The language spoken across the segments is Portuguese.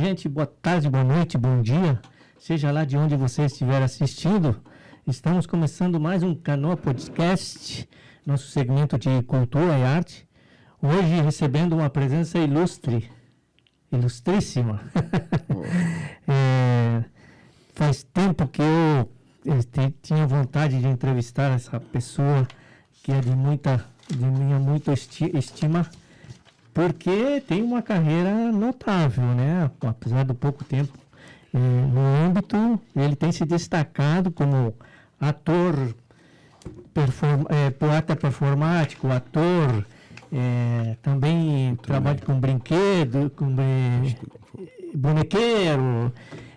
gente, boa tarde, boa noite, bom dia, seja lá de onde você estiver assistindo. Estamos começando mais um Canoa Podcast, nosso segmento de cultura e arte. Hoje recebendo uma presença ilustríssima. Faz tempo que eu tinha vontade de entrevistar essa pessoa que é de minha muita estima, porque tem uma carreira notável, né? Apesar do pouco tempo no âmbito, ele tem se destacado como ator, poeta performático, ator, também trabalha com brinquedo, com bonequeiro.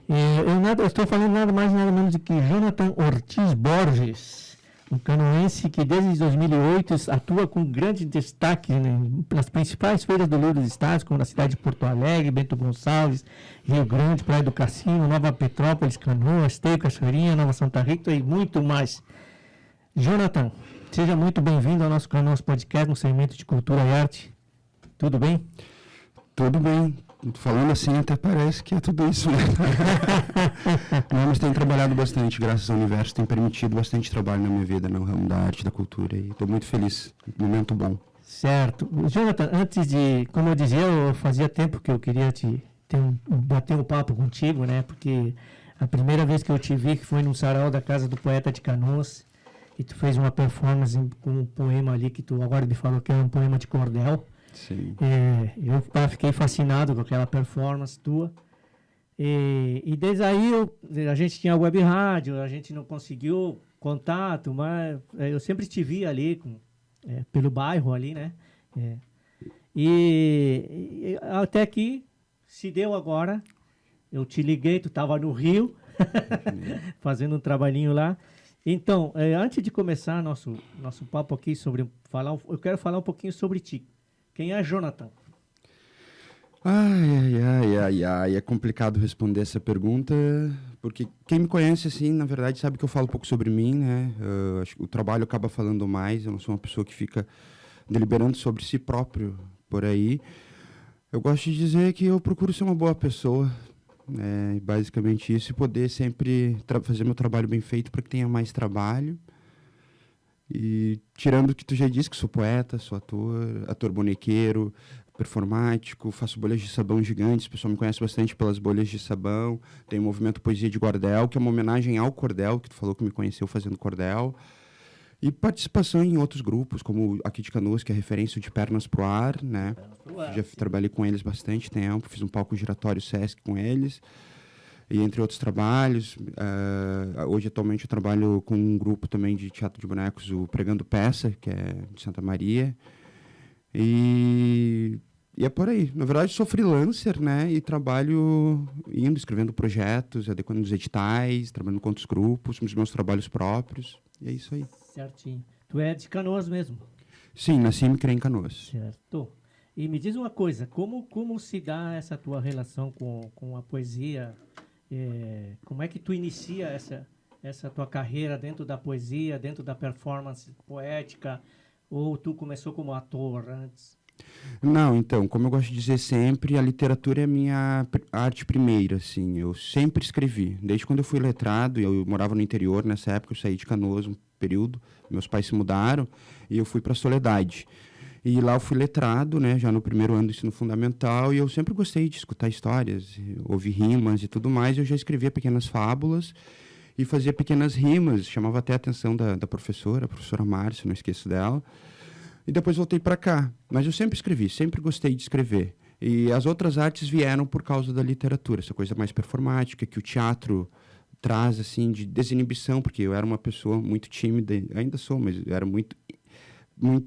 Eu estou falando nada mais nada menos do que Jonathan Ortiz Borges, um canoense que desde 2008 atua com grande destaque, né, nas principais feiras do livro dos estados, como na cidade de Porto Alegre, Bento Gonçalves, Rio Grande, Praia do Cassino, Nova Petrópolis, Canoas, Esteio, Cachoeirinha, Nova Santa Rita e muito mais. Jonathan, seja muito bem-vindo ao nosso podcast, no segmento de cultura e arte. Tudo bem? Tudo bem. Falando assim até parece que é tudo isso, né? Mas tenho trabalhado bastante, graças ao universo, tem permitido bastante trabalho na minha vida, no ramo da arte, da cultura, e estou muito feliz, momento bom. Certo. Jonathan, antes de, como eu dizia, eu fazia tempo que eu queria bater um papo contigo, né? Porque a primeira vez que eu te vi foi num sarau da Casa do Poeta de Canoas, e tu fez uma performance com um poema ali que tu agora me falou que era um poema de cordel. Sim. Eu fiquei fascinado com aquela performance tua. E desde aí a gente tinha web rádio, a gente não conseguiu contato, mas eu sempre te vi ali pelo bairro ali, né? E até que se deu agora, eu te liguei, tu estava no Rio, fazendo um trabalhinho lá. Então, antes de começar nosso papo aqui eu quero falar um pouquinho sobre ti. Quem é Jonathan? Ai, é complicado responder essa pergunta, porque quem me conhece, assim, na verdade, sabe que eu falo um pouco sobre mim, né? Acho que o trabalho acaba falando mais, eu não sou uma pessoa que fica deliberando sobre si próprio por aí. Eu gosto de dizer que eu procuro ser uma boa pessoa, né? Basicamente isso, e poder sempre fazer meu trabalho bem feito para que tenha mais trabalho. E tirando o que tu já disse, que sou poeta, sou ator bonequeiro, performático, faço bolhas de sabão gigantes, o pessoal me conhece bastante pelas bolhas de sabão, tem o movimento Poesia de Cordel, que é uma homenagem ao cordel, que tu falou que me conheceu fazendo cordel, e participação em outros grupos, como aqui de Canoas, que é referência de Pernas pro Ar, né? Já trabalhei com eles bastante tempo, fiz um palco giratório Sesc com eles, e entre outros trabalhos. Hoje, atualmente, eu trabalho com um grupo também de teatro de bonecos, o Pregando Peça, que é de Santa Maria. E é por aí. Na verdade, sou freelancer, né? E trabalho escrevendo projetos, adequando os editais, trabalhando com outros grupos, os meus trabalhos próprios. E é isso aí. Certinho. Tu é de Canoas mesmo? Sim, nasci e me criei em Canoas. Certo. E me diz uma coisa, como se dá essa tua relação com a poesia? Como é que tu inicia essa tua carreira dentro da poesia, dentro da performance poética, ou tu começou como ator antes? Não, então, como eu gosto de dizer sempre, a literatura é a minha arte primeira, assim, eu sempre escrevi, desde quando eu fui letrado, eu morava no interior, nessa época eu saí de Canoas um período, meus pais se mudaram, e eu fui para Soledade. E lá eu fui letrado, né, já no primeiro ano do ensino fundamental, e eu sempre gostei de escutar histórias, ouvir rimas e tudo mais. Eu já escrevia pequenas fábulas e fazia pequenas rimas, chamava até a atenção da professora, a professora Márcia, não esqueço dela. E depois voltei para cá. Mas eu sempre escrevi, sempre gostei de escrever. E as outras artes vieram por causa da literatura, essa coisa mais performática, que o teatro traz, assim, de desinibição, porque eu era uma pessoa muito tímida, ainda sou, mas eu era muito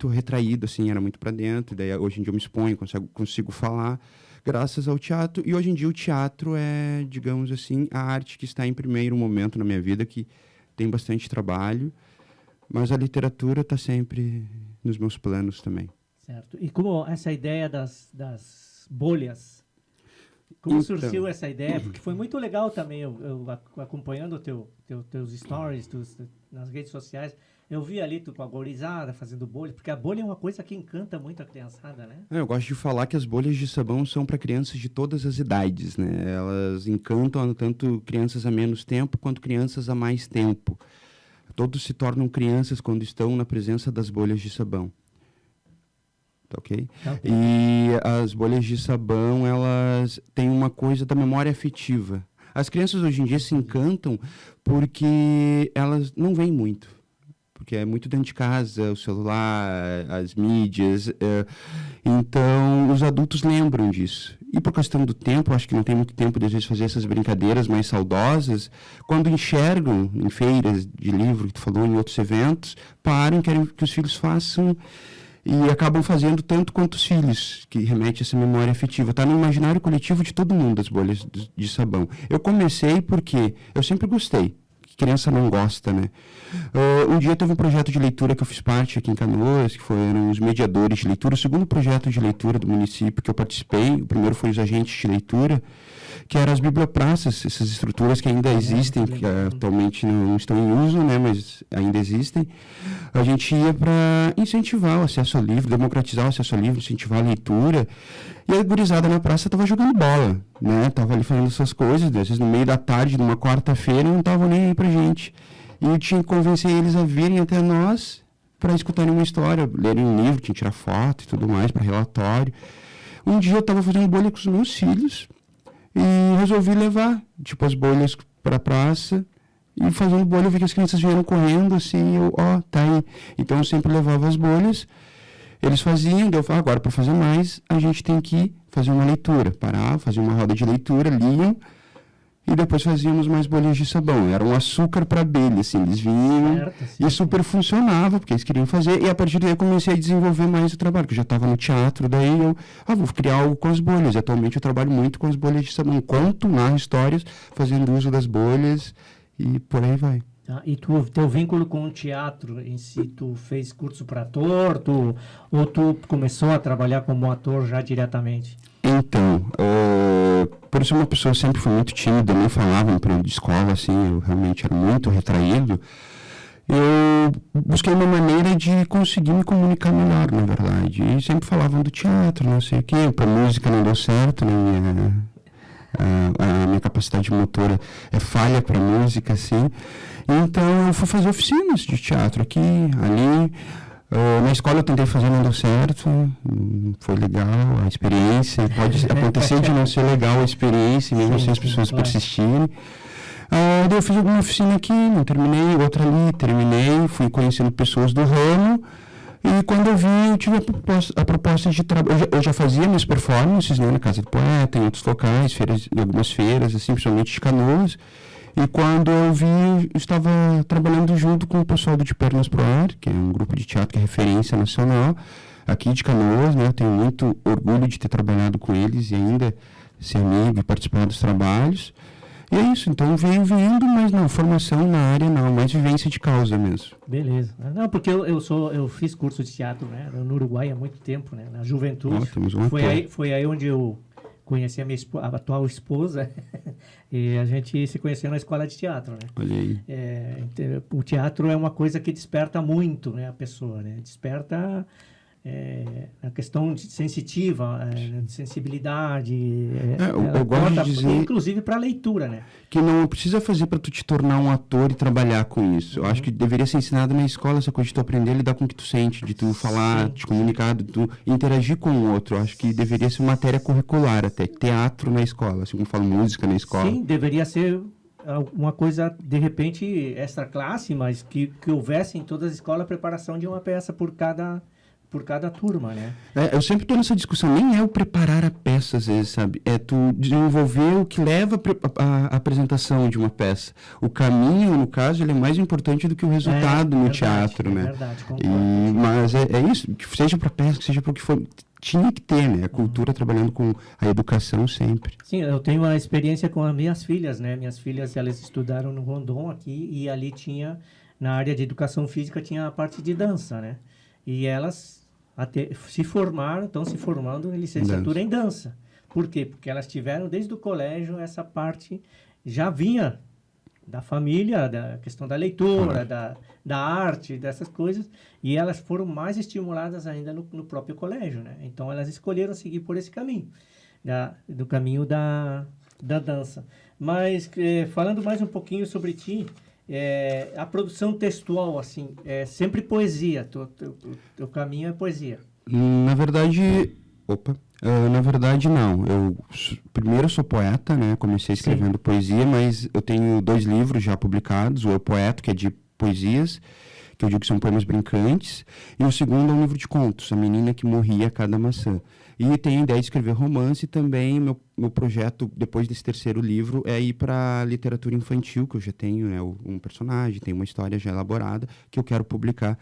retraído, assim, era muito para dentro. Daí hoje em dia eu me exponho, consigo falar graças ao teatro. E hoje em dia o teatro é, digamos assim, a arte que está em primeiro momento na minha vida, que tem bastante trabalho, mas a literatura está sempre nos meus planos também. Certo. E como essa ideia das bolhas? Como surgiu essa ideia? Porque foi muito legal também, eu acompanhando teus stories nas redes sociais, eu vi ali tu com a gorizada fazendo bolha, porque a bolha é uma coisa que encanta muito a criançada, né? Eu gosto de falar que as bolhas de sabão são para crianças de todas as idades, né? Elas encantam tanto crianças há menos tempo quanto crianças há mais tempo. Todos se tornam crianças quando estão na presença das bolhas de sabão. Tá ok? E as bolhas de sabão, elas têm uma coisa da memória afetiva. As crianças hoje em dia se encantam porque elas não veem muito. Porque é muito dentro de casa, o celular, as mídias. Então, os adultos lembram disso. E por questão do tempo, acho que não tem muito tempo de, às vezes, fazer essas brincadeiras mais saudosas. Quando enxergam em feiras de livro, que tu falou, em outros eventos, param, querem que os filhos façam e acabam fazendo tanto quanto os filhos, que remete a essa memória afetiva. Está no imaginário coletivo de todo mundo, as bolhas de sabão. Eu comecei porque eu sempre gostei. Criança não gosta, né? Um dia teve um projeto de leitura que eu fiz parte aqui em Canoas, que foram os mediadores de leitura, o segundo projeto de leitura do município que eu participei, o primeiro foi os agentes de leitura, que eram as bibliopraças, essas estruturas que ainda existem, que atualmente não estão em uso, né, mas ainda existem. A gente ia para incentivar o acesso ao livro, democratizar o acesso ao livro, incentivar a leitura. E a gurizada na praça estava jogando bola, né? Tava ali fazendo essas coisas, às vezes no meio da tarde, numa quarta-feira, não estavam nem aí pra gente. E eu tinha que convencer eles a virem até nós para escutarem uma história, lerem um livro, tinha que tirar foto e tudo mais para relatório. Um dia eu estava fazendo bolha com os meus filhos e resolvi levar, tipo, as bolhas para a praça. E fazendo bolha, eu vi que as crianças vieram correndo, assim, tá aí. Então eu sempre levava as bolhas. Eles faziam, daí eu falava, agora para fazer mais, a gente tem que fazer uma leitura, parar, fazer uma roda de leitura, liam, e depois fazíamos mais bolinhas de sabão. Era um açúcar para abelha, assim, eles vinham, e super funcionava, porque eles queriam fazer, e a partir daí eu comecei a desenvolver mais o trabalho, que eu já estava no teatro, daí eu, vou criar algo com as bolhas, e atualmente eu trabalho muito com as bolhas de sabão, conto, narro histórias, fazendo uso das bolhas, e por aí vai. E teu vínculo com o teatro em si, tu fez curso para ator, ou tu começou a trabalhar como ator já diretamente? Então, por ser uma pessoa que sempre foi muito tímida, não falava no período de escola, assim, eu realmente era muito retraído, eu busquei uma maneira de conseguir me comunicar melhor, na verdade. E sempre falavam do teatro, não sei o quê, para música não deu certo, né? A minha capacidade motora é falha para música, assim. Então, eu fui fazer oficinas de teatro aqui, ali. Na escola eu tentei fazer, não deu certo. Foi legal a experiência. Pode acontecer de não ser legal a experiência, mesmo se as pessoas persistirem. Daí eu fiz alguma oficina aqui, não terminei. Outra ali, terminei. Fui conhecendo pessoas do ramo. E quando eu vi, eu tive a proposta de trabalho. Eu já fazia minhas performances, né, na Casa do Poeta, em outros locais, em algumas feiras, assim, principalmente de Canoas. E quando eu vi, eu estava trabalhando junto com o pessoal do De Pernas pro Ar, que é um grupo de teatro que é referência nacional, aqui de Canoas, né? Eu tenho muito orgulho de ter trabalhado com eles e ainda ser amigo e participar dos trabalhos. E é isso, então veio vindo, mas não, formação na área não, mais vivência de causa mesmo. Beleza. Não, porque eu fiz curso de teatro, né, no Uruguai há muito tempo, né, na juventude. Foi aí onde eu conheci a minha a atual esposa e a gente se conheceu na escola de teatro, né? Olha aí. O teatro é uma coisa que desperta muito, né, a pessoa, né? Desperta a questão sensitiva, de sensibilidade, eu gosto de dizer, inclusive para a leitura, né? Que não precisa fazer para tu te tornar um ator e trabalhar com isso. Eu acho que deveria ser ensinado na escola essa coisa de tu aprender a lidar com o que tu sente, de tu falar, te comunicar, de tu interagir com o outro. Eu acho que deveria ser matéria curricular até, teatro na escola, assim como eu falo música na escola. Sim, deveria ser uma coisa, de repente, extra classe, mas que houvesse em todas as escolas a preparação de uma peça por cada turma, né? Eu sempre estou nessa discussão, nem é o preparar a peça, às vezes, sabe? É tu desenvolver o que leva a apresentação de uma peça. O caminho, no caso, ele é mais importante do que o resultado no teatro, né? É verdade, concordo. Mas é isso, que seja para peça, que seja para o que for, tinha que ter, né? A cultura trabalhando com a educação sempre. Sim, eu tenho uma experiência com as minhas filhas, né? Minhas filhas, elas estudaram no Rondon aqui e ali tinha, na área de educação física, tinha a parte de dança, né? E elas estão se formando em licenciatura em dança. Por quê? Porque elas tiveram desde o colégio essa parte, já vinha da família, da questão da leitura, da arte, dessas coisas, e elas foram mais estimuladas ainda no próprio colégio, né? Então elas escolheram seguir por esse caminho, do caminho da dança. Mas falando mais um pouquinho sobre ti, a produção textual, assim, é sempre poesia, teu caminho é poesia. Na verdade, na verdade não. Primeiro eu sou poeta, né? Comecei escrevendo poesia, mas eu tenho 2 livros já publicados. O Eu Poeto, que é de poesias, que eu digo que são poemas brincantes, e o segundo é um livro de contos, A Menina que Morria a Cada Maçã. E tenho a ideia de escrever romance, e também meu projeto, depois desse 3º livro, é ir para a literatura infantil, que eu já tenho, né, um personagem, tenho uma história já elaborada, que eu quero publicar,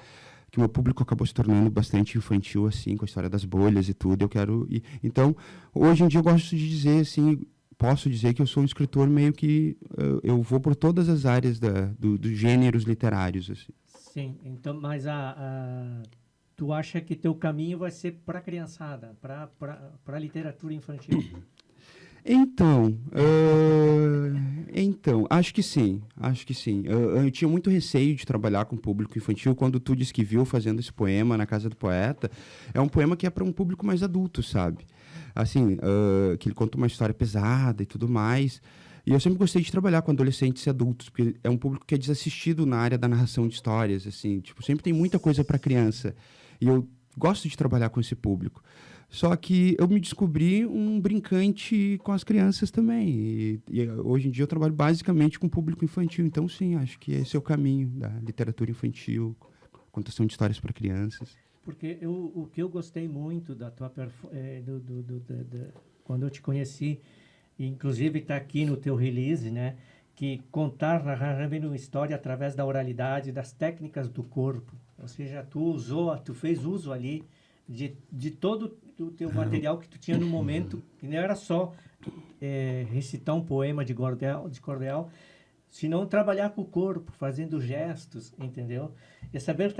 que o meu público acabou se tornando bastante infantil, assim, com a história das bolhas e tudo. Eu quero ir. Então, hoje em dia eu gosto de dizer, assim, posso dizer que eu sou um escritor meio que... eu vou por todas as áreas dos gêneros literários, assim. Sim, então, mas tu acha que teu caminho vai ser para a criançada, para a literatura infantil? Então, acho que sim. Eu tinha muito receio de trabalhar com público infantil. Quando tu disse que viu fazendo esse poema na Casa do Poeta, é um poema que é para um público mais adulto, sabe? Assim, que ele conta uma história pesada e tudo mais. E eu sempre gostei de trabalhar com adolescentes e adultos, porque é um público que é desassistido na área da narração de histórias, assim. Tipo, sempre tem muita coisa para criança. E eu gosto de trabalhar com esse público. Só que eu me descobri um brincante com as crianças também. E hoje em dia eu trabalho basicamente com público infantil. Então, sim, acho que esse é o caminho da literatura infantil, contação de histórias para crianças. Porque o que eu gostei muito da tua quando eu te conheci, inclusive está aqui no teu release, né? Que narrar uma história através da oralidade, das técnicas do corpo. Ou seja, tu fez uso ali de todo o teu material que tu tinha no momento, que não era só recitar um poema de cordel, senão trabalhar com o corpo, fazendo gestos, entendeu? E saber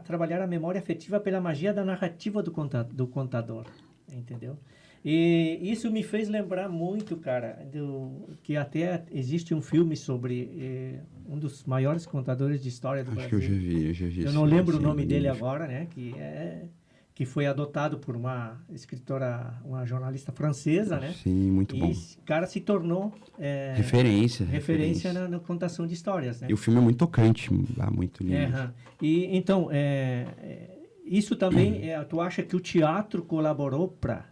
trabalhar a memória afetiva pela magia da narrativa do contador, entendeu? E isso me fez lembrar muito, cara, que até existe um filme sobre um dos maiores contadores de história do Brasil. Acho que eu já vi. Eu não lembro o nome dele agora, né? Que foi adotado por uma escritora, uma jornalista francesa, né? Sim, muito bom. E esse cara se tornou referência na contação de histórias, né? E o filme é muito tocante, muito lindo. E então, isso também, tu acha que o teatro colaborou para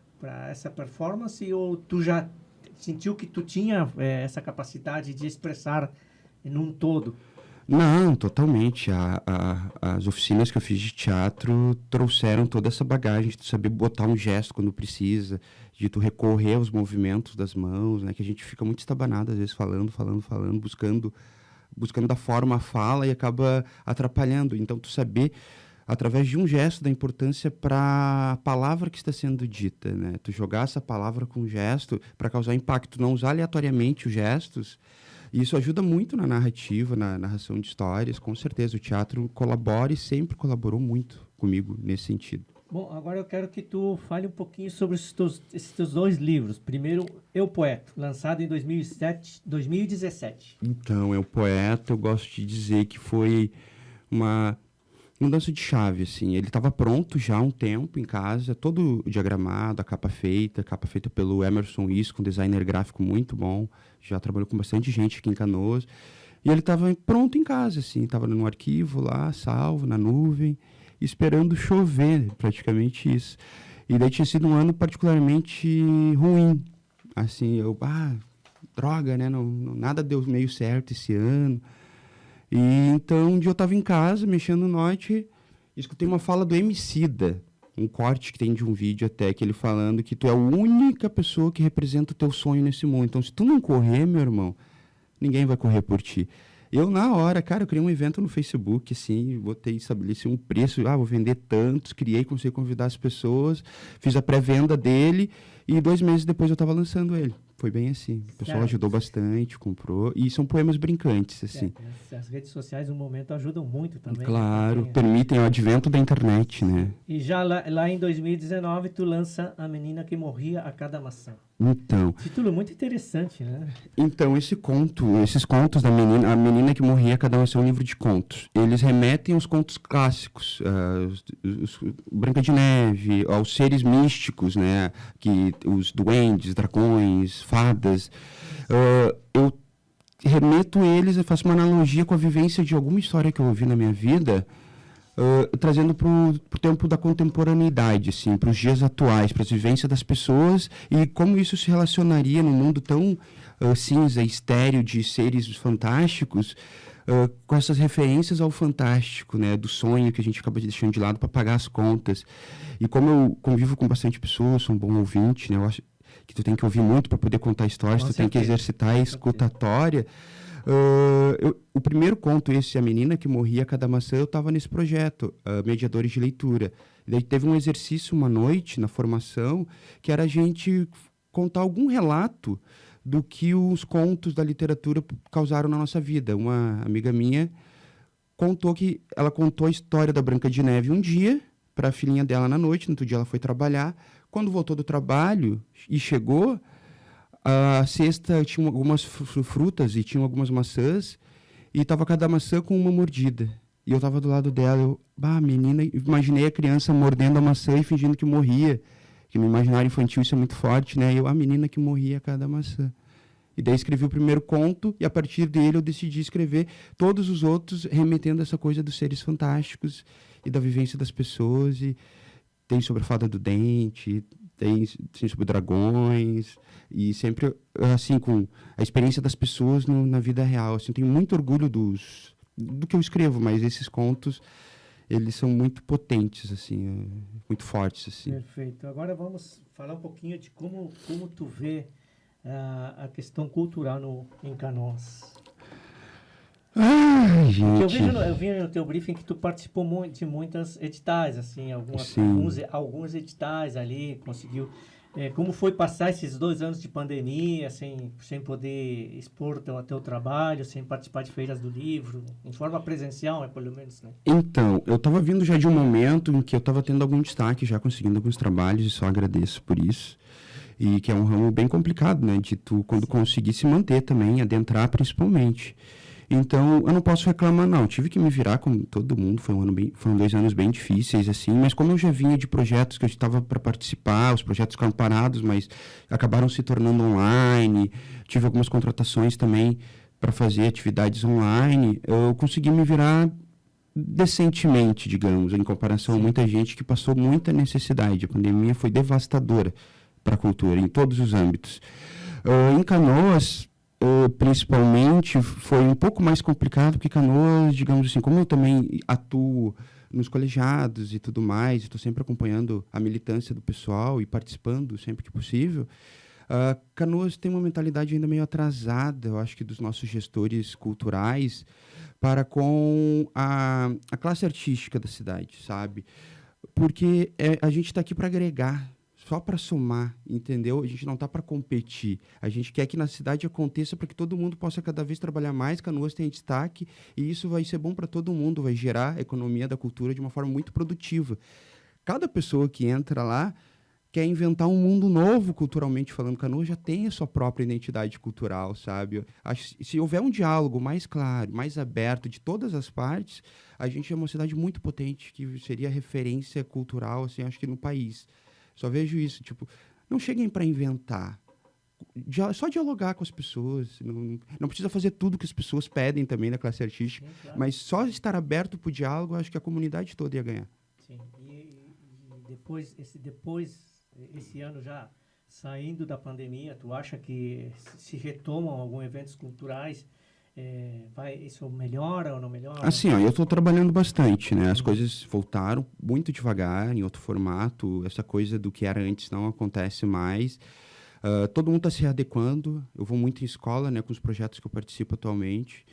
essa performance, ou tu já sentiu que tu tinha essa capacidade de expressar num todo? Não, totalmente. As oficinas que eu fiz de teatro trouxeram toda essa bagagem de tu saber botar um gesto quando precisa, de tu recorrer aos movimentos das mãos, né? Que a gente fica muito estabanado, às vezes, falando, buscando da forma a fala e acaba atrapalhando. Então, tu saber, através de um gesto, da importância para a palavra que está sendo dita, né? Tu jogar essa palavra com gesto para causar impacto, não usar aleatoriamente os gestos. E isso ajuda muito na narrativa, na narração de histórias. Com certeza, o teatro colabora e sempre colaborou muito comigo nesse sentido. Bom, agora eu quero que tu fale um pouquinho sobre esses teus 2 livros. Primeiro, Eu Poeto, lançado em 2017. Então, Eu Poeto, eu gosto de dizer que foi uma mudança de chave, assim. Ele estava pronto já há um tempo em casa, todo diagramado, a capa feita pelo Emerson Isco, um designer gráfico muito bom, já trabalhou com bastante gente aqui em Canoas, e ele estava pronto em casa, assim, estava no arquivo lá, salvo, na nuvem, esperando chover, praticamente isso. E daí tinha sido um ano particularmente ruim, assim, droga, né, nada deu meio certo esse ano. E então, um dia eu estava em casa, mexendo no Note, e escutei uma fala do Emicida, um corte que tem de um vídeo até, que ele falando que tu é a única pessoa que representa o teu sonho nesse mundo. Então, se tu não correr, meu irmão, ninguém vai correr por ti. Eu, na hora, cara, eu criei um evento no Facebook, assim, estabeleci um preço, vou vender tantos, comecei a convidar as pessoas, fiz a pré-venda dele e 2 meses depois eu estava lançando ele. Foi bem assim. O pessoal ajudou bastante, comprou. E são poemas brincantes, assim. As redes sociais, no momento, ajudam muito também. Claro, permitem o advento da internet, né? E já lá em 2019, tu lança A Menina que Morria a Cada Maçã. Então... Título muito interessante, né? Então, esses contos da menina, A Menina que Morria a Cada Maçã é um livro de contos. Eles remetem aos contos clássicos, Branca de Neve, aos seres místicos, né? Os duendes, dragões, fadas. Eu remeto eles, eu faço uma analogia com a vivência de alguma história que eu ouvi na minha vida, trazendo para o tempo da contemporaneidade, assim, para os dias atuais, para as vivências das pessoas e como isso se relacionaria num mundo tão cinza e estéril de seres fantásticos, com essas referências ao fantástico, né, do sonho que a gente acaba deixando de lado para pagar as contas. E como eu convivo com bastante pessoas, sou um bom ouvinte, né, eu acho que tu tem que ouvir muito para poder contar histórias, tu tem que exercitar a escutatória. O primeiro conto, A Menina que Morria a Cada Maçã, eu estava nesse projeto, Mediadores de Leitura. E daí teve um exercício uma noite na formação, que era a gente contar algum relato do que os contos da literatura causaram na nossa vida. Uma amiga minha contou a história da Branca de Neve um dia, para a filhinha dela na noite, no outro dia ela foi trabalhar. Quando voltou do trabalho e chegou... A cesta tinha algumas frutas e tinha algumas maçãs e estava cada maçã com uma mordida. E eu estava do lado dela, menina, imaginei a criança mordendo a maçã e fingindo que morria. Que no imaginário infantil isso é muito forte, né? A menina que morria a cada maçã. E daí escrevi o primeiro conto e a partir dele eu decidi escrever todos os outros remetendo a essa coisa dos seres fantásticos e da vivência das pessoas. E tem sobre a Fada do Dente, tem sobre dragões, e sempre, assim, com a experiência das pessoas na vida real. Assim, tenho muito orgulho do que eu escrevo, mas esses contos, eles são muito potentes, assim, muito fortes, assim. Perfeito. Agora vamos falar um pouquinho de como tu vê a questão cultural em Canoas. Ai, gente. Eu vi no teu briefing que tu participou de muitas editais, assim, alguns editais ali, conseguiu. Como foi passar esses 2 anos de pandemia, sem poder expor teu trabalho, sem participar de feiras do livro, em forma presencial, pelo menos, né? Então, eu estava vindo já de um momento em que eu estava tendo algum destaque, já conseguindo alguns trabalhos, e só agradeço por isso. E que é um ramo bem complicado, né? De tu, quando conseguir se manter também, adentrar principalmente. Então, eu não posso reclamar, não. Tive que me virar como todo mundo. Foram 2 anos bem difíceis, assim. Mas como eu já vinha de projetos que eu estava para participar, os projetos ficaram parados, mas acabaram se tornando online. Tive algumas contratações também para fazer atividades online. Eu consegui me virar decentemente, digamos, em comparação a muita gente que passou muita necessidade. A pandemia foi devastadora para a cultura, em todos os âmbitos. Em Canoas... principalmente foi um pouco mais complicado, porque Canoas, digamos assim, como eu também atuo nos colegiados e tudo mais, estou sempre acompanhando a militância do pessoal e participando sempre que possível, Canoas tem uma mentalidade ainda meio atrasada, eu acho que dos nossos gestores culturais, para com a classe artística da cidade, sabe? Porque a gente está aqui para agregar, só para somar, entendeu? A gente não está para competir. A gente quer que na cidade aconteça para que todo mundo possa cada vez trabalhar mais, Canoas tenha destaque, e isso vai ser bom para todo mundo, vai gerar a economia da cultura de uma forma muito produtiva. Cada pessoa que entra lá quer inventar um mundo novo culturalmente falando. Canoas já tem a sua própria identidade cultural, sabe? Se houver um diálogo mais claro, mais aberto de todas as partes, a gente é uma cidade muito potente, que seria referência cultural, assim, acho que no país. Só vejo isso, tipo, não cheguem para inventar. Só dialogar com as pessoas. Não precisa fazer tudo que as pessoas pedem também na classe artística, claro. Mas só estar aberto para o diálogo, acho que a comunidade toda ia ganhar. Sim, e esse ano já saindo da pandemia, tu acha que se retomam alguns eventos culturais, isso melhora ou não melhora? Assim, eu estou trabalhando bastante, né? As coisas voltaram muito devagar, em outro formato. Essa coisa do que era antes não acontece mais. Todo mundo está se adequando. Eu vou muito em escola, né? Com os projetos que eu participo atualmente.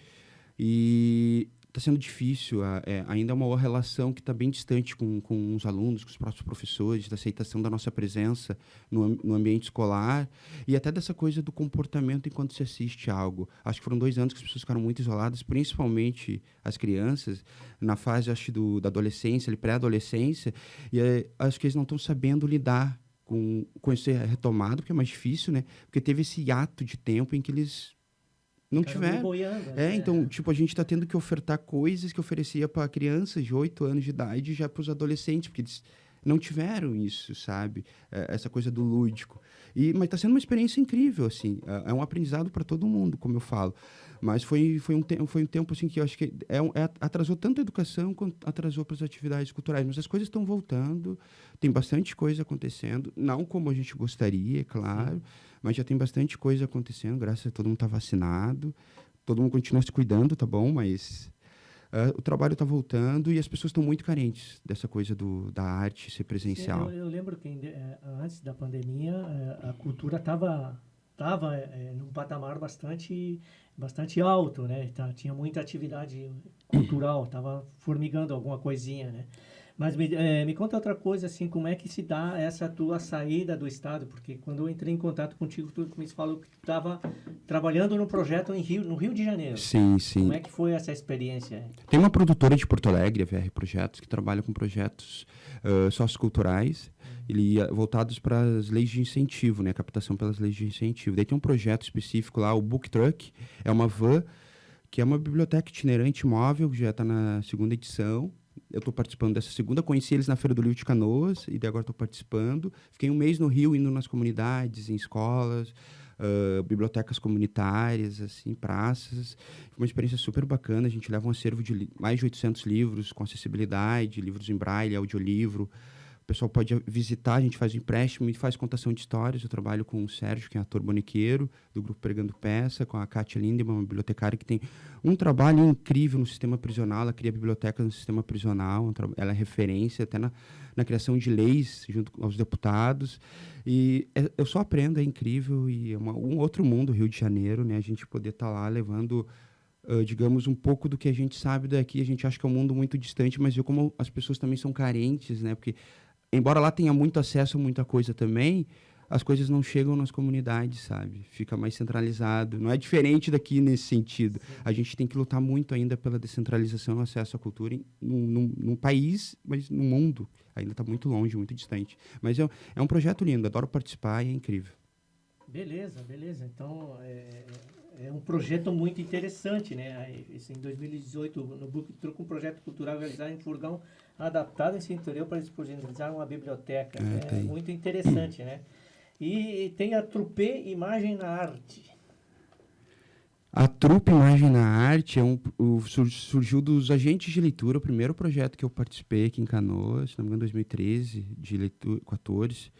E está sendo difícil, ainda é uma relação que está bem distante com os alunos, com os próprios professores, da aceitação da nossa presença no ambiente escolar e até dessa coisa do comportamento enquanto se assiste a algo. Acho que foram 2 anos que as pessoas ficaram muito isoladas, principalmente as crianças, na fase, acho, da adolescência, pré-adolescência, e acho que eles não estão sabendo lidar com esse retomado, porque é mais difícil, né? Porque teve esse hiato de tempo em que eles não tiveram. Boiando, né? Então, tipo, a gente está tendo que ofertar coisas que oferecia para crianças de 8 anos de idade já para os adolescentes, porque eles não tiveram isso, sabe? Essa coisa do lúdico. Mas está sendo uma experiência incrível, assim. É um aprendizado para todo mundo, como eu falo. Mas foi um tempo assim que eu acho que atrasou tanto a educação quanto atrasou para as atividades culturais. Mas as coisas estão voltando, tem bastante coisa acontecendo, não como a gente gostaria, é claro, mas já tem bastante coisa acontecendo, graças a todo mundo está vacinado, todo mundo continua se cuidando, tá bom? Mas o trabalho está voltando e as pessoas estão muito carentes dessa coisa da arte ser presencial. Eu lembro que antes da pandemia a cultura estava num patamar bastante alto, né? Tinha muita atividade cultural, estava formigando alguma coisinha, né? Mas me conta outra coisa, assim, como é que se dá essa tua saída do estado? Porque quando eu entrei em contato contigo, tu me falou que estava trabalhando num projeto no Rio de Janeiro. Sim, sim. Como é que foi essa experiência? Tem uma produtora de Porto Alegre, a VR Projetos, que trabalha com projetos socioculturais, voltados para as leis de incentivo, né? Captação pelas leis de incentivo. Daí tem um projeto específico lá, o Book Truck, é uma van, que é uma biblioteca itinerante móvel, que já está na 2ª edição. Eu estou participando dessa 2ª, conheci eles na Feira do Livro de Canoas, e daí agora estou participando. Fiquei 1 mês no Rio, indo nas comunidades, em escolas, bibliotecas comunitárias, assim, praças. Foi uma experiência super bacana. A gente leva um acervo de mais de 800 livros, com acessibilidade, livros em braille, audiolivro. O pessoal pode visitar, a gente faz empréstimo e faz contação de histórias. Eu trabalho com o Sérgio, que é ator bonequeiro, do grupo Pregando Peça, com a Kátia Lindemann, uma bibliotecária que tem um trabalho incrível no sistema prisional. Ela cria bibliotecas no sistema prisional, ela é referência até na criação de leis junto aos deputados. E eu só aprendo, é incrível, e é um outro mundo, Rio de Janeiro, né? A gente poder estar lá levando... digamos, um pouco do que a gente sabe daqui. A gente acha que é um mundo muito distante, mas como as pessoas também são carentes, né? Porque, embora lá tenha muito acesso a muita coisa também, as coisas não chegam nas comunidades, sabe? Fica mais centralizado. Não é diferente daqui nesse sentido. Sim. A gente tem que lutar muito ainda pela descentralização e acesso à cultura num país, mas no mundo. Ainda está muito longe, muito distante. Mas é um projeto lindo, adoro participar e é incrível. Beleza. Então, é um projeto muito interessante, né? Em 2018, no Book Truck, um projeto cultural realizado em furgão adaptado em Cintureu para disponibilizar uma biblioteca. É muito interessante, né? E tem a Trupe Imagem na Arte. A Trupe Imagem na Arte surgiu dos agentes de leitura, o primeiro projeto que eu participei aqui em Canoas, se não me engano, 2013, de leitura, com atores.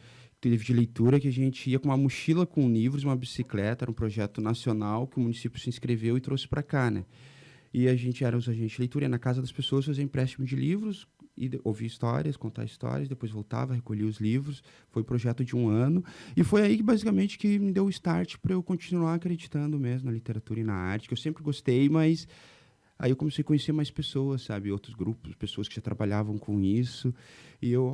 Teve de leitura que a gente ia com uma mochila com livros, uma bicicleta, era um projeto nacional que o município se inscreveu e trouxe para cá, né? E a gente era os agentes de leitura, ia na casa das pessoas fazer empréstimo de livros, ouvir histórias, contar histórias, depois voltava, recolhia os livros. Foi um projeto de 1 ano. E foi aí, basicamente, que me deu o start para eu continuar acreditando mesmo na literatura e na arte, que eu sempre gostei, mas aí eu comecei a conhecer mais pessoas, sabe? Outros grupos, pessoas que já trabalhavam com isso. E eu,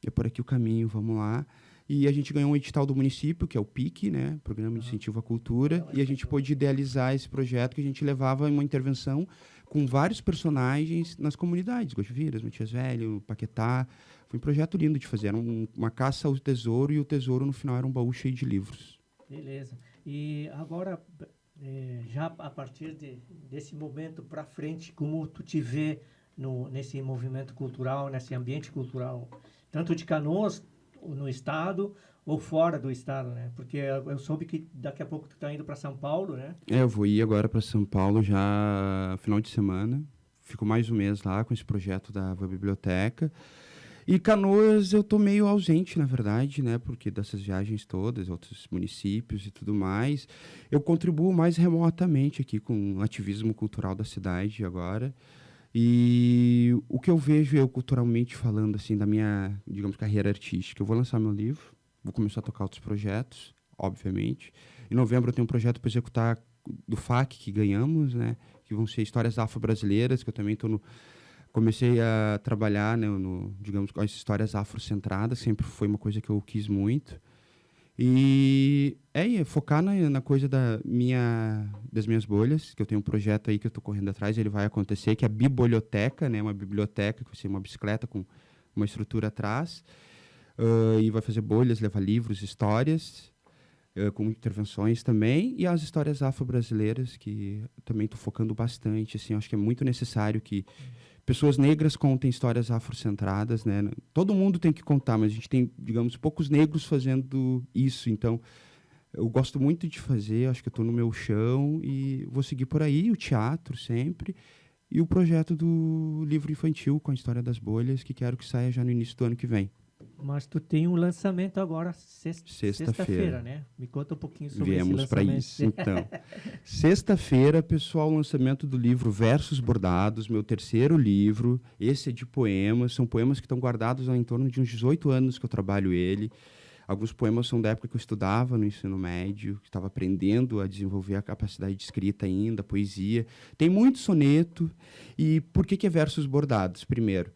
é por aqui o caminho, vamos lá. E a gente ganhou um edital do município, que é o PIC, né? Programa de Incentivo à Cultura, e a gente pôde idealizar esse projeto que a gente levava em uma intervenção com vários personagens nas comunidades, Goiás, Matias Velho, Paquetá. Foi um projeto lindo de fazer, era uma caça ao tesouro, e o tesouro no final era um baú cheio de livros. Beleza. E agora, já a partir desse momento para frente, como tu te vê nesse movimento cultural, nesse ambiente cultural, tanto de Canoas, no estado ou fora do estado, né? Porque eu soube que daqui a pouco tu tá indo para São Paulo, né? Eu vou ir agora para São Paulo já final de semana. Fico mais 1 mês lá com esse projeto da biblioteca. E Canoas eu tô meio ausente, na verdade, né? Porque dessas viagens todas, outros municípios e tudo mais, eu contribuo mais remotamente aqui com o ativismo cultural da cidade agora. E o que eu vejo eu culturalmente falando assim da minha, digamos, carreira artística, eu vou lançar meu livro, vou começar a tocar outros projetos, obviamente. Em novembro eu tenho um projeto para executar do FAC que ganhamos, né, que vão ser histórias afro-brasileiras, que eu também comecei a trabalhar, né, digamos, com as histórias afrocentradas, sempre foi uma coisa que eu quis muito. E focar na coisa das minhas bolhas, que eu tenho um projeto aí que eu estou correndo atrás, ele vai acontecer, que é a biblioteca, né, uma biblioteca que vai ser uma bicicleta com uma estrutura atrás, e vai fazer bolhas, levar livros, histórias, com intervenções também, e as histórias afro-brasileiras, que também estou focando bastante, assim, acho que é muito necessário que pessoas negras contem histórias afrocentradas, né? Todo mundo tem que contar, mas a gente tem, digamos, poucos negros fazendo isso. Então, eu gosto muito de fazer, acho que eu estou no meu chão e vou seguir por aí, o teatro sempre, e o projeto do livro infantil com a história das bolhas, que quero que saia já no início do ano que vem. Mas tu tem um lançamento agora, sexta-feira, né? Me conta um pouquinho sobre esse lançamento. Viemos para isso, então. Sexta-feira, pessoal, o lançamento do livro Versos Bordados, meu terceiro livro. Esse é de poemas, são poemas que estão guardados há em torno de uns 18 anos que eu trabalho ele. Alguns poemas são da época que eu estudava no ensino médio, que estava aprendendo a desenvolver a capacidade de escrita ainda, poesia. Tem muito soneto. E por que é Versos Bordados? Primeiro,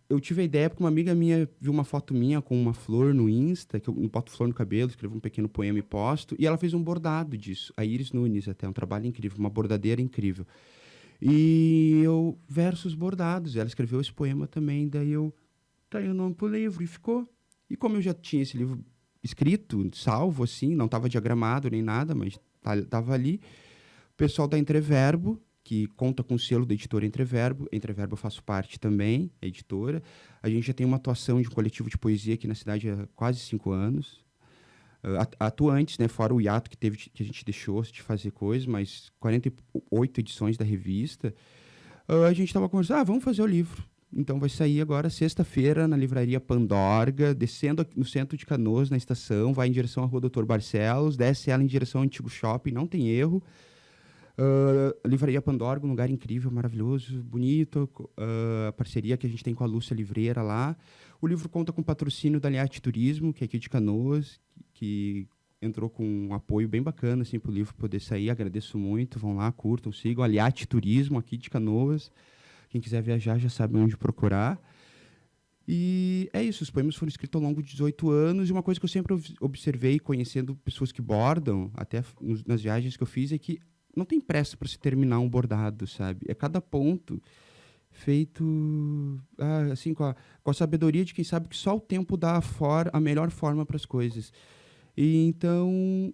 eu tive a ideia porque uma amiga minha viu uma foto minha com uma flor no Insta, que eu boto flor no cabelo, escrevo um pequeno poema e posto, e ela fez um bordado disso. A Iris Nunes, até um trabalho incrível, uma bordadeira incrível. E versos bordados, ela escreveu esse poema também, daí tá aí o nome pro livro, e ficou. E como eu já tinha esse livro escrito, salvo, assim, não estava diagramado nem nada, mas estava ali, o pessoal da Entreverbo, que conta com o selo da editora Entreverbo eu faço parte também, a editora. A gente já tem uma atuação de um coletivo de poesia aqui na cidade há quase 5 anos. Atuantes, né, fora o hiato que a gente deixou de fazer coisas, mas 48 edições da revista. A gente estava conversando, vamos fazer o livro. Então vai sair agora sexta-feira na livraria Pandorga, descendo no centro de Canoas, na estação, vai em direção à Rua Doutor Barcelos, desce ela em direção ao Antigo Shopping, não tem erro. Livraria Pandorga, um lugar incrível, maravilhoso, bonito, a parceria que a gente tem com a Lúcia Livreira lá. O livro conta com patrocínio da Aliate Turismo, que é aqui de Canoas, que entrou com um apoio bem bacana assim, para o livro poder sair. Agradeço muito, vão lá, curtam, sigam. Aliate Turismo, aqui de Canoas. Quem quiser viajar já sabe onde procurar. E é isso, os poemas foram escritos ao longo de 18 anos, e uma coisa que eu sempre observei, conhecendo pessoas que bordam, até nas viagens que eu fiz, é que não tem pressa para se terminar um bordado, sabe? É cada ponto feito assim, com a sabedoria de quem sabe que só o tempo dá a melhor forma para as coisas. E então,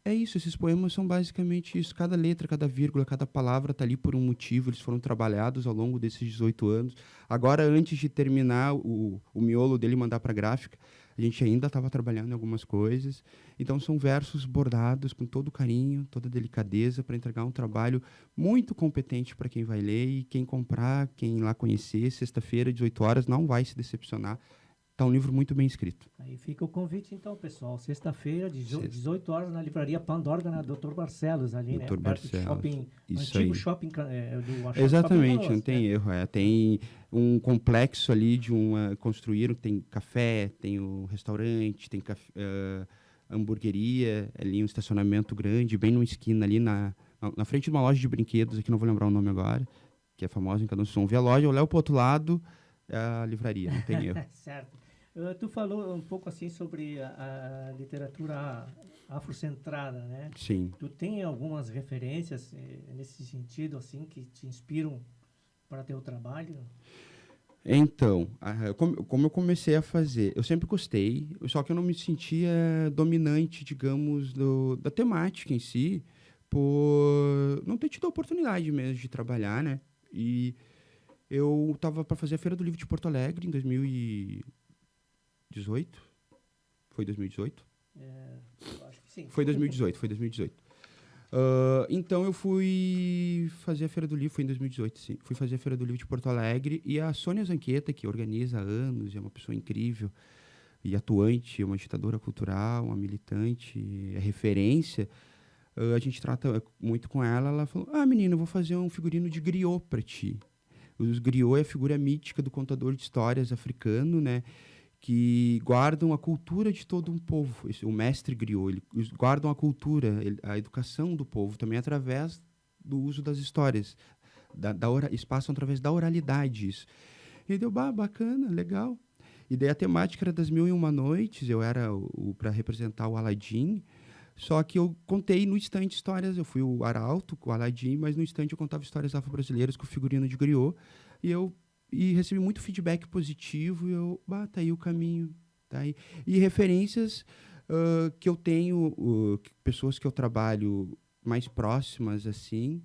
é isso, esses poemas são basicamente isso. Cada letra, cada vírgula, cada palavra está ali por um motivo, eles foram trabalhados ao longo desses 18 anos. Agora, antes de terminar o miolo dele e mandar para a gráfica, a gente ainda estava trabalhando em algumas coisas. Então, são versos bordados com todo carinho, toda delicadeza, para entregar um trabalho muito competente para quem vai ler. E quem comprar, quem ir lá conhecer, sexta-feira, 18 horas, não vai se decepcionar. Está um livro muito bem escrito. Aí fica o convite, então, pessoal. Sexta-feira, 18 horas, na livraria Pandorga, na Doutor Barcelos, ali, Doutor né? Barcelos. Shopping, Isso antigo aí. shopping do Exatamente, shopping não tem erro. Tem um complexo ali construíram, tem café, tem o restaurante, tem hamburgueria, ali um estacionamento grande, bem numa esquina ali na frente de uma loja de brinquedos, aqui não vou lembrar o nome agora, que é famosa em Canoas. Vê a loja, olhar para o outro lado, é a livraria, não tem erro. Certo. Tu falou um pouco assim sobre a literatura afrocentrada, né? Sim. Tu tem algumas referências nesse sentido, assim, que te inspiram para teu trabalho? Então, como eu comecei a fazer, eu sempre gostei, só que eu não me sentia dominante, digamos, da temática em si, por não ter tido a oportunidade mesmo de trabalhar, né? E eu estava para fazer a Feira do Livro de Porto Alegre em 2018. Foi 2018? Eu acho que sim. Foi 2018. Então eu fui fazer a Feira do Livro, foi em 2018, sim. Fui fazer a Feira do Livro de Porto Alegre, e a Sônia Zanqueta, que organiza há anos, é uma pessoa incrível e atuante, é uma agitadora cultural, uma militante, é referência. A gente trata muito com ela. Ela falou: menina, eu vou fazer um figurino de griot para ti. Os griot é a figura mítica do contador de histórias africano, né? Que guardam a cultura de todo um povo. O mestre griot, eles guardam a cultura, a educação do povo, também através do uso das histórias, passam através da oralidade isso. E deu, bacana, legal. E daí a temática era das 1001 Noites, eu era para representar o Aladim, só que eu contei no instante histórias, eu fui o arauto com o Aladim, mas no instante eu contava histórias afro-brasileiras com o figurino de griot, e recebi muito feedback positivo, e eu, tá aí o caminho, tá aí. E referências que eu tenho, pessoas que eu trabalho mais próximas, assim,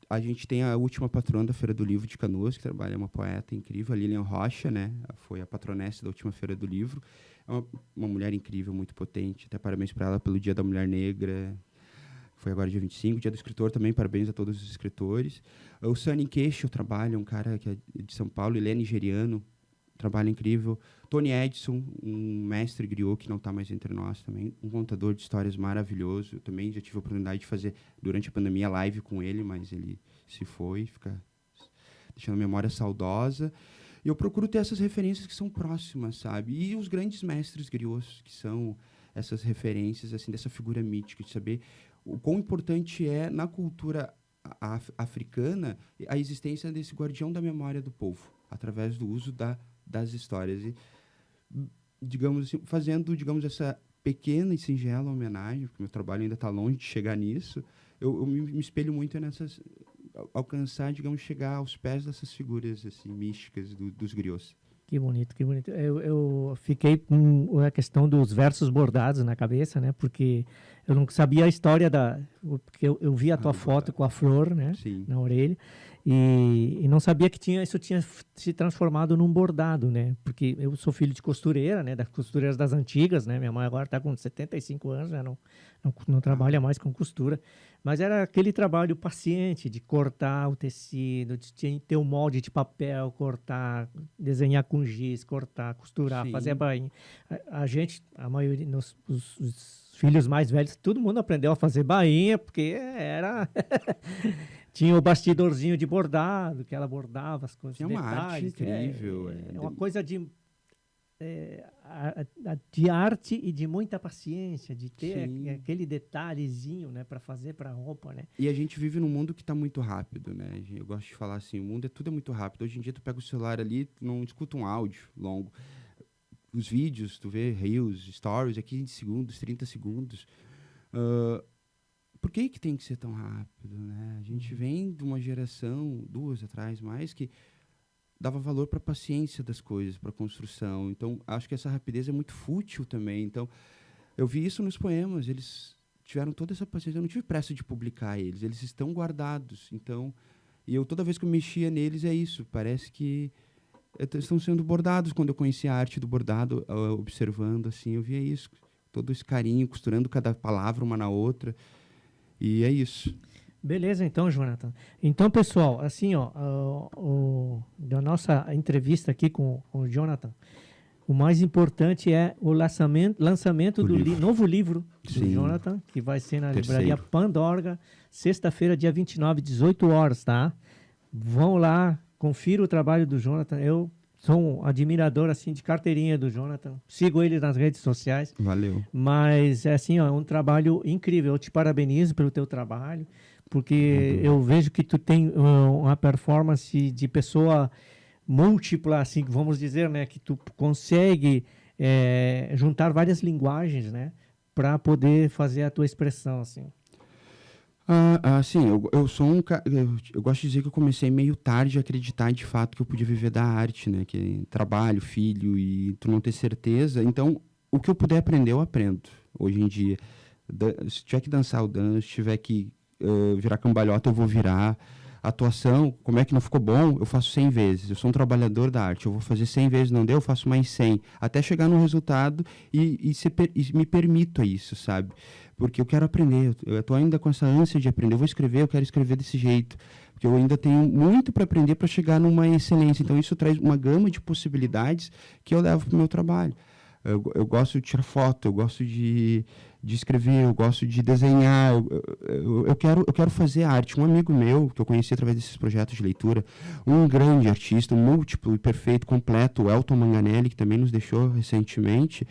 a gente tem a última patrona da Feira do Livro de Canoas, que trabalha, é uma poeta incrível, a Lilian Rocha, né? Foi a patronessa da última Feira do Livro. É uma mulher incrível, muito potente. Até parabéns para ela pelo Dia da Mulher Negra. Foi agora dia 25, Dia do Escritor também, parabéns a todos os escritores. O Sunny Queixo trabalha, um cara que é de São Paulo, ele é nigeriano, trabalho incrível. Tony Edson, um mestre griot que não está mais entre nós também, um contador de histórias maravilhoso. Eu também já tive a oportunidade de fazer, durante a pandemia, live com ele, mas ele se foi, fica deixando a memória saudosa. E eu procuro ter essas referências que são próximas, sabe? E os grandes mestres griots, que são essas referências, assim, dessa figura mítica, de saber o quão importante é, na cultura africana, a existência desse guardião da memória do povo, através do uso das histórias. E, digamos assim, fazendo, essa pequena e singela homenagem, porque meu trabalho ainda está longe de chegar nisso, eu me espelho muito nessas, alcançar, chegar aos pés dessas figuras assim, místicas dos griots. Que bonito, que bonito. Eu fiquei com a questão dos versos bordados na cabeça, né? Porque eu não sabia a história porque eu vi a tua foto com a flor, né? Sim. Na orelha. E não sabia que isso tinha se transformado num bordado, né? Porque eu sou filho de costureira, né? Das costureiras das antigas, né? Minha mãe agora está com 75 anos, já não trabalha mais com costura. Mas era aquele trabalho paciente de cortar o tecido, de ter um molde de papel, cortar, desenhar com giz, cortar, costurar, Sim. fazer a bainha. A gente, a maioria, os filhos mais velhos, todo mundo aprendeu a fazer bainha, porque era... Tinha o bastidorzinho de bordado, que ela bordava as coisas, detalhes. É uma arte incrível. É uma coisa de arte e de muita paciência, de ter aquele detalhezinho, né, para fazer para a roupa, né? E a gente vive num mundo que está muito rápido, né? Eu gosto de falar assim, o mundo tudo é muito rápido. Hoje em dia tu pega o celular ali, tu não escuta um áudio longo. Os vídeos, tu vê reels, stories, 15 segundos, 30 segundos. Por que tem que ser tão rápido, né? A gente vem de uma geração, 2 atrás mais, que dava valor para a paciência das coisas, para a construção. Então, acho que essa rapidez é muito fútil também. Então, eu vi isso nos poemas. Eles tiveram toda essa paciência. Eu não tive pressa de publicar eles. Eles estão guardados. Então, e eu, toda vez que eu mexia neles, é isso. Parece que estão sendo bordados. Quando eu conheci a arte do bordado, observando, assim, eu via isso. Todo esse carinho, costurando cada palavra uma na outra. E é isso. Beleza, então, Jonathan. Então, pessoal, assim, da nossa entrevista aqui com o Jonathan, o mais importante é o lançamento do novo livro do Jonathan, que vai ser na livraria Pandorga, sexta-feira, dia 29, 18 horas, tá? Vão lá, confira o trabalho do Jonathan. Eu sou um admirador, assim, de carteirinha do Jonathan. Sigo ele nas redes sociais. Valeu. Mas, assim, é um trabalho incrível. Eu te parabenizo pelo teu trabalho, porque eu vejo que tu tem uma performance de pessoa múltipla, assim, vamos dizer, né? Que tu consegue juntar várias linguagens, né? Para poder fazer a tua expressão, assim. Sim, eu sou eu gosto de dizer que eu comecei meio tarde a acreditar de fato que eu podia viver da arte, né? Que trabalho, filho e tu não ter certeza. Então, o que eu puder aprender, eu aprendo. Hoje em dia, se tiver que dançar, eu danço. Se tiver que virar cambalhota, eu vou virar. Atuação, como é que não ficou bom, eu faço 100 vezes. Eu sou um trabalhador da arte, eu vou fazer 100 vezes, não deu, eu faço mais 100. Até chegar no resultado e me permito isso, sabe? Porque eu quero aprender, eu estou ainda com essa ânsia de aprender. Eu vou escrever, eu quero escrever desse jeito. Porque eu ainda tenho muito para aprender para chegar numa excelência. Então, isso traz uma gama de possibilidades que eu levo para o meu trabalho. Eu gosto de tirar foto, eu gosto de escrever, eu gosto de desenhar, eu quero fazer arte. Um amigo meu, que eu conheci através desses projetos de leitura, um grande artista, um múltiplo e perfeito, completo, o Elton Manganelli, que também nos deixou recentemente,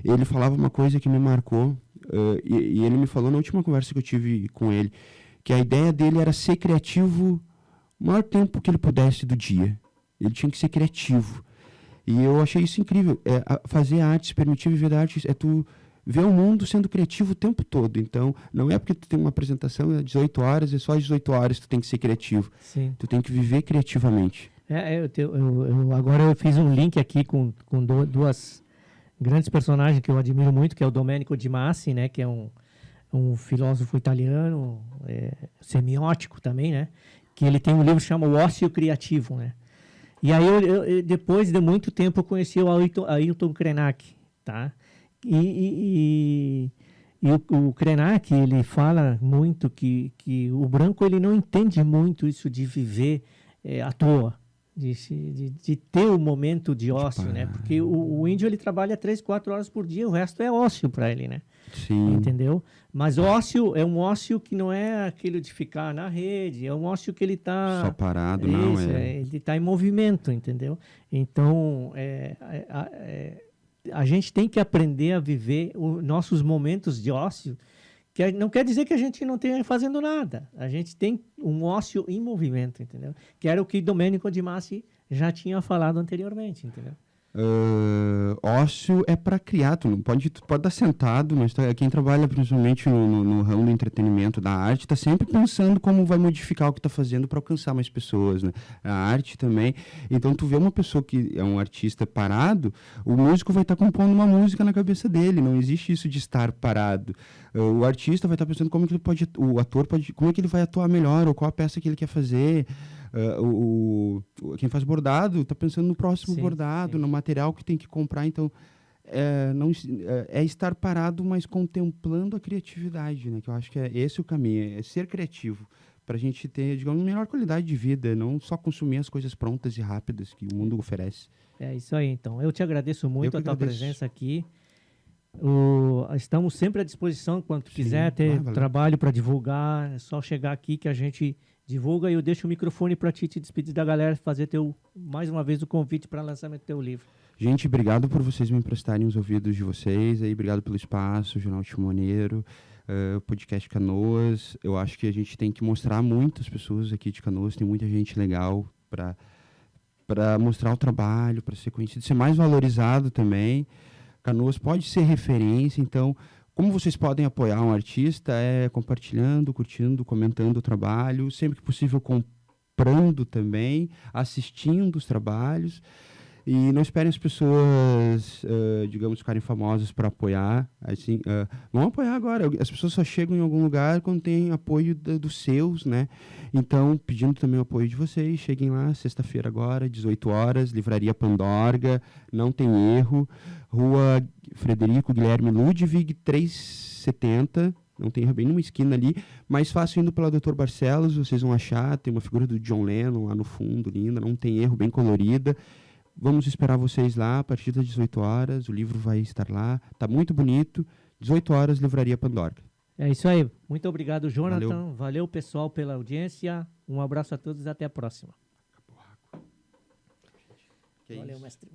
ele falava uma coisa que me marcou, e ele me falou na última conversa que eu tive com ele, que a ideia dele era ser criativo o maior tempo que ele pudesse do dia. Ele tinha que ser criativo. E eu achei isso incrível. Fazer arte, se permitir viver da arte, é tu ver o mundo sendo criativo o tempo todo. Então, não é porque tu tem uma apresentação às 18 horas, é só às 18 horas que tu tem que ser criativo. Sim. Tu tem que viver criativamente. Agora eu fiz um link aqui com duas grandes personagens que eu admiro muito, que é o Domenico Di Massi, né, que é um filósofo italiano, semiótico também, né, que ele tem um livro que chama O Ócio Criativo, né. E aí, depois de muito tempo, eu conheci o Ailton Krenak, tá? E o Krenak, ele fala muito que o branco ele não entende muito isso de viver à toa, de ter um momento de ócio, né? Porque o índio ele trabalha 3, 4 horas por dia, o resto é ócio para ele, né? Sim. Entendeu? Mas ócio é um ócio que não é aquele de ficar na rede, é um ócio que ele está... Só parado, não é? Ele está em movimento, entendeu? Então, a gente tem que aprender a viver os nossos momentos de ócio, que não quer dizer que a gente não esteja fazendo nada. A gente tem um ócio em movimento, entendeu? Que era o que Domenico Di Massi já tinha falado anteriormente, entendeu? Ócio é para criar, tu pode estar sentado, mas quem trabalha principalmente no ramo do entretenimento, da arte, está sempre pensando como vai modificar o que está fazendo para alcançar mais pessoas, né? A arte também. Então, tu vê uma pessoa que é um artista parado, o músico vai estar compondo uma música na cabeça dele, não existe isso de estar parado. O artista vai estar pensando como que ele pode, o ator pode, como é que ele vai atuar melhor, ou qual a peça que ele quer fazer. Quem faz bordado está pensando no próximo bordado, no material que tem que comprar. Então, é estar parado, mas contemplando a criatividade, né? Que eu acho que é esse o caminho, é ser criativo, para a gente ter, digamos, melhor qualidade de vida, não só consumir as coisas prontas e rápidas que o mundo oferece. É isso aí, então. Eu te agradeço muito a tua presença aqui. Estamos sempre à disposição, quando quiser ter trabalho para divulgar, é só chegar aqui que a gente divulga, e eu deixo o microfone para te despedir da galera, fazer mais uma vez o convite para o lançamento do teu livro. Gente, obrigado por vocês me emprestarem os ouvidos de vocês, aí, obrigado pelo espaço, Jornal Timoneiro, podcast Canoas. Eu acho que a gente tem que mostrar muitas pessoas aqui de Canoas, tem muita gente legal para mostrar o trabalho, para ser conhecido, ser mais valorizado também. Canoas pode ser referência, então, como vocês podem apoiar um artista? Compartilhando, curtindo, comentando o trabalho, sempre que possível comprando também, assistindo os trabalhos. E não esperem as pessoas, digamos, ficarem famosas para apoiar. Assim, vão apoiar agora. As pessoas só chegam em algum lugar quando tem apoio dos seus, né? Então, pedindo também o apoio de vocês, cheguem lá, sexta-feira agora, 18 horas, Livraria Pandorga, não tem erro, Rua Frederico Guilherme Ludwig, 370, não tem erro, bem numa esquina ali, mais fácil indo pela Dr. Barcelos, vocês vão achar, tem uma figura do John Lennon lá no fundo, linda, não tem erro, bem colorida. Vamos esperar vocês lá a partir das 18 horas. O livro vai estar lá. Está muito bonito. 18 horas, Livraria Pandorga. É isso aí. Muito obrigado, Jonathan. Valeu, pessoal, pela audiência. Um abraço a todos e até a próxima. Valeu, mestre.